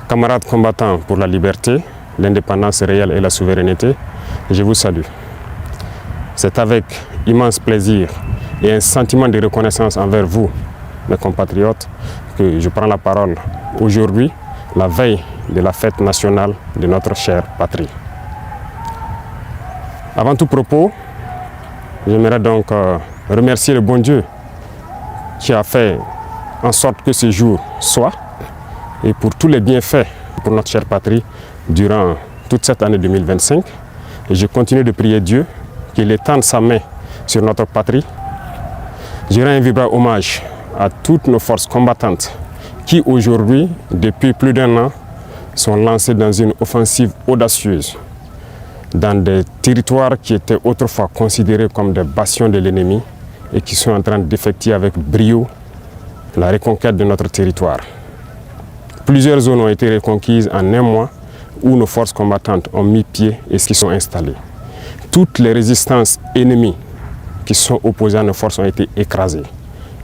Camarades combattants pour la liberté, l'indépendance réelle et la souveraineté, je vous salue. C'est avec immense plaisir et un sentiment de reconnaissance envers vous, mes compatriotes, que je prends la parole aujourd'hui, la veille de la fête nationale de notre chère patrie. Avant tout propos, j'aimerais donc remercier le bon Dieu qui a fait en sorte que ce jour soit et pour tous les bienfaits pour notre chère patrie durant toute cette année 2025. Et je continue de prier Dieu qu'il étende sa main sur notre patrie. Je rends un vibrant hommage à toutes nos forces combattantes qui aujourd'hui, depuis plus d'un an, sont lancées dans une offensive audacieuse dans des territoires qui étaient autrefois considérés comme des bastions de l'ennemi et qui sont en train d'effectuer avec brio la reconquête de notre territoire. Plusieurs zones ont été reconquises en un mois où nos forces combattantes ont mis pied et s'y sont installées. Toutes les résistances ennemies qui sont opposées à nos forces ont été écrasées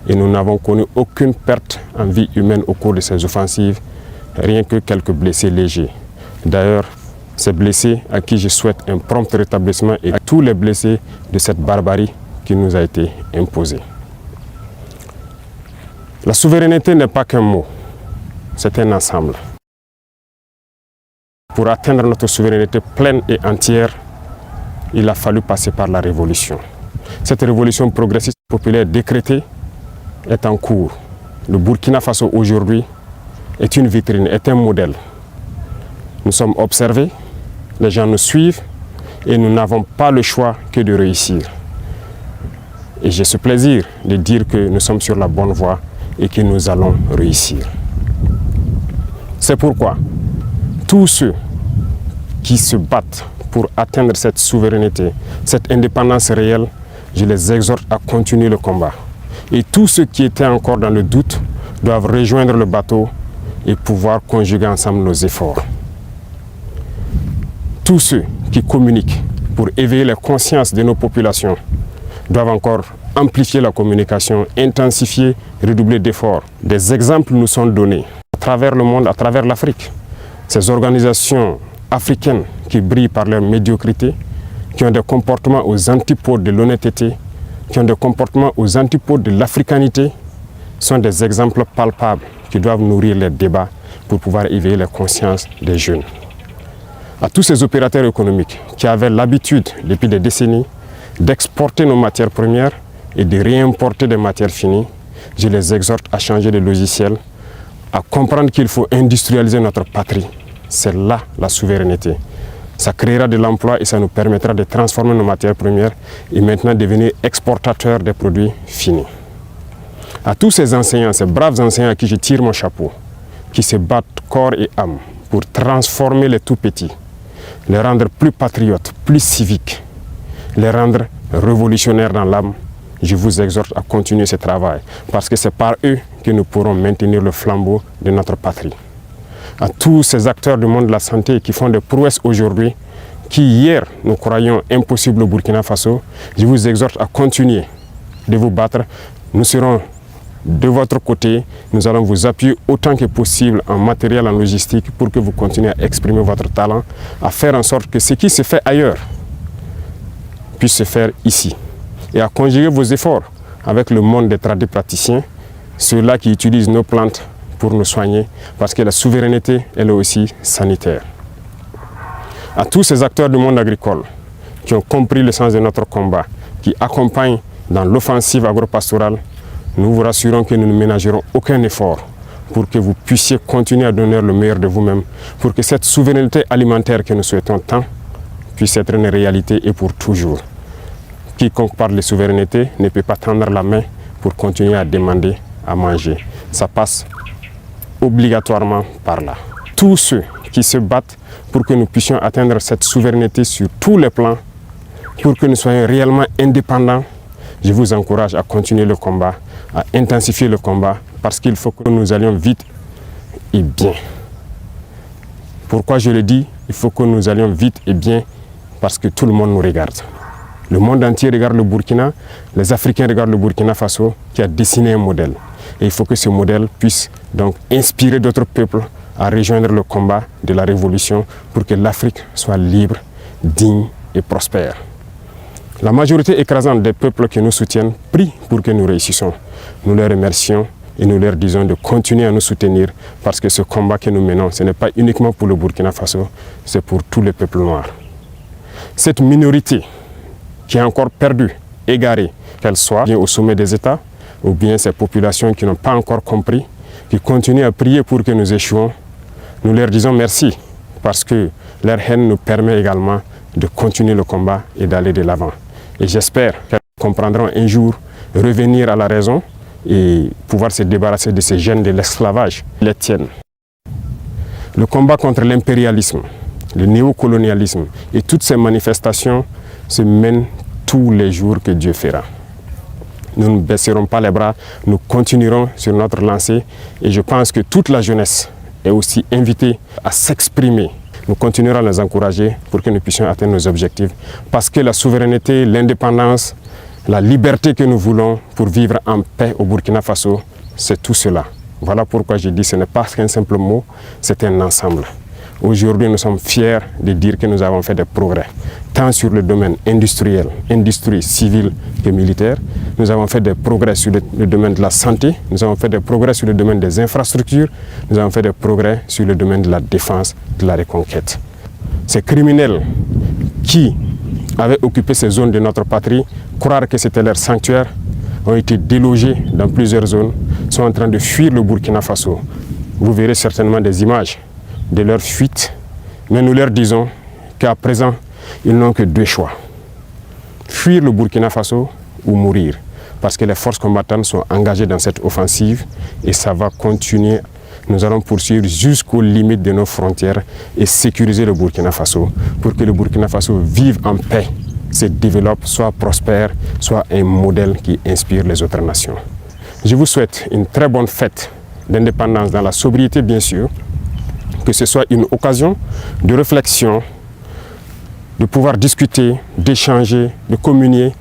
et nous n'avons connu aucune perte en vie humaine au cours de ces offensives, rien que quelques blessés légers. D'ailleurs, ces blessés à qui je souhaite un prompt rétablissement et à tous les blessés de cette barbarie qui nous a été imposée. La souveraineté n'est pas qu'un mot, c'est un ensemble. Pour atteindre notre souveraineté pleine et entière, il a fallu passer par la révolution. Cette révolution progressiste populaire décrétée est en cours. Le Burkina Faso aujourd'hui est une vitrine, est un modèle. Nous sommes observés, les gens nous suivent et nous n'avons pas le choix que de réussir. Et j'ai ce plaisir de dire que nous sommes sur la bonne voie et que nous allons réussir. C'est pourquoi tous ceux qui se battent pour atteindre cette souveraineté, cette indépendance réelle, je les exhorte à continuer le combat. Et tous ceux qui étaient encore dans le doute doivent rejoindre le bateau et pouvoir conjuguer ensemble nos efforts. Tous ceux qui communiquent pour éveiller les consciences de nos populations doivent encore amplifier la communication, intensifier, redoubler d'efforts. Des exemples nous sont donnés à travers le monde, à travers l'Afrique. Ces organisations africaines qui brillent par leur médiocrité, qui ont des comportements aux antipodes de l'honnêteté, qui ont des comportements aux antipodes de l'africanité, sont des exemples palpables qui doivent nourrir les débats pour pouvoir éveiller les consciences des jeunes. À tous ces opérateurs économiques qui avaient l'habitude, depuis des décennies, d'exporter nos matières premières et de réimporter des matières finies, je les exhorte à changer de logiciel, à comprendre qu'il faut industrialiser notre patrie. C'est là la souveraineté. Ça créera de l'emploi et ça nous permettra de transformer nos matières premières et maintenant devenir exportateurs des produits finis. À tous ces enseignants, ces braves enseignants à qui je tire mon chapeau, qui se battent corps et âme pour transformer les tout-petits, les rendre plus patriotes, plus civiques, les rendre révolutionnaires dans l'âme, je vous exhorte à continuer ce travail parce que c'est par eux que nous pourrons maintenir le flambeau de notre patrie. À tous ces acteurs du monde de la santé qui font des prouesses aujourd'hui, qui hier nous croyions impossibles au Burkina Faso, je vous exhorte à continuer de vous battre. Nous serons de votre côté, nous allons vous appuyer autant que possible en matériel, en logistique pour que vous continuez à exprimer votre talent, à faire en sorte que ce qui se fait ailleurs puisse se faire ici et à conjuguer vos efforts avec le monde des tradipraticiens, ceux-là qui utilisent nos plantes pour nous soigner parce que la souveraineté, elle est aussi sanitaire. À tous ces acteurs du monde agricole qui ont compris le sens de notre combat, qui accompagnent dans l'offensive agropastorale, nous vous rassurons que nous ne ménagerons aucun effort pour que vous puissiez continuer à donner le meilleur de vous-même, pour que cette souveraineté alimentaire que nous souhaitons tant puisse être une réalité et pour toujours. Quiconque parle de souveraineté ne peut pas tendre la main pour continuer à demander à manger. Ça passe obligatoirement par là. Tous ceux qui se battent pour que nous puissions atteindre cette souveraineté sur tous les plans, pour que nous soyons réellement indépendants, je vous encourage à continuer le combat, à intensifier le combat, parce qu'il faut que nous allions vite et bien. Pourquoi je le dis? Il faut que nous allions vite et bien, parce que tout le monde nous regarde. Le monde entier regarde le Burkina, les Africains regardent le Burkina Faso qui a dessiné un modèle. Et il faut que ce modèle puisse donc inspirer d'autres peuples à rejoindre le combat de la révolution pour que l'Afrique soit libre, digne et prospère. La majorité écrasante des peuples qui nous soutiennent prie pour que nous réussissions. Nous les remercions et nous leur disons de continuer à nous soutenir parce que ce combat que nous menons, ce n'est pas uniquement pour le Burkina Faso, c'est pour tous les peuples noirs. Cette minorité qui est encore perdue, égarée, qu'elle soit bien au sommet des États ou bien ces populations qui n'ont pas encore compris, qui continuent à prier pour que nous échouons, nous leur disons merci parce que leur haine nous permet également de continuer le combat et d'aller de l'avant. Et j'espère qu'elles comprendront un jour revenir à la raison et pouvoir se débarrasser de ces gènes de l'esclavage qui les tiennent. Le combat contre l'impérialisme, le néocolonialisme et toutes ces manifestations se mènent tous les jours que Dieu fera. Nous ne baisserons pas les bras, nous continuerons sur notre lancée et je pense que toute la jeunesse est aussi invitée à s'exprimer. Nous continuerons à les encourager pour que nous puissions atteindre nos objectifs parce que la souveraineté, l'indépendance, la liberté que nous voulons pour vivre en paix au Burkina Faso, c'est tout cela. Voilà pourquoi je dis que ce n'est pas qu'un simple mot, c'est un ensemble. Aujourd'hui, nous sommes fiers de dire que nous avons fait des progrès, tant sur le domaine industriel, industrie civile que militaire. Nous avons fait des progrès sur le domaine de la santé, nous avons fait des progrès sur le domaine des infrastructures, nous avons fait des progrès sur le domaine de la défense, de la reconquête. Ces criminels qui avaient occupé ces zones de notre patrie, croire que c'était leur sanctuaire, ont été délogés dans plusieurs zones, sont en train de fuir le Burkina Faso. Vous verrez certainement des images de leur fuite, mais nous leur disons qu'à présent, ils n'ont que deux choix. Fuir le Burkina Faso ou mourir, parce que les forces combattantes sont engagées dans cette offensive et ça va continuer. Nous allons poursuivre jusqu'aux limites de nos frontières et sécuriser le Burkina Faso pour que le Burkina Faso vive en paix, se développe, soit prospère, soit un modèle qui inspire les autres nations. Je vous souhaite une très bonne fête d'indépendance dans la sobriété, bien sûr, que ce soit une occasion de réflexion, de pouvoir discuter, d'échanger, de communier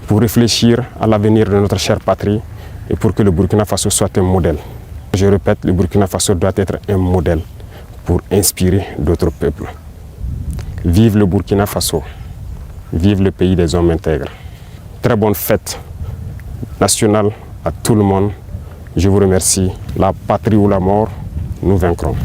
pour réfléchir à l'avenir de notre chère patrie et pour que le Burkina Faso soit un modèle. Je répète, le Burkina Faso doit être un modèle pour inspirer d'autres peuples. Vive le Burkina Faso, vive le pays des hommes intègres. Très bonne fête nationale à tout le monde. Je vous remercie. La patrie ou la mort, nous vaincrons.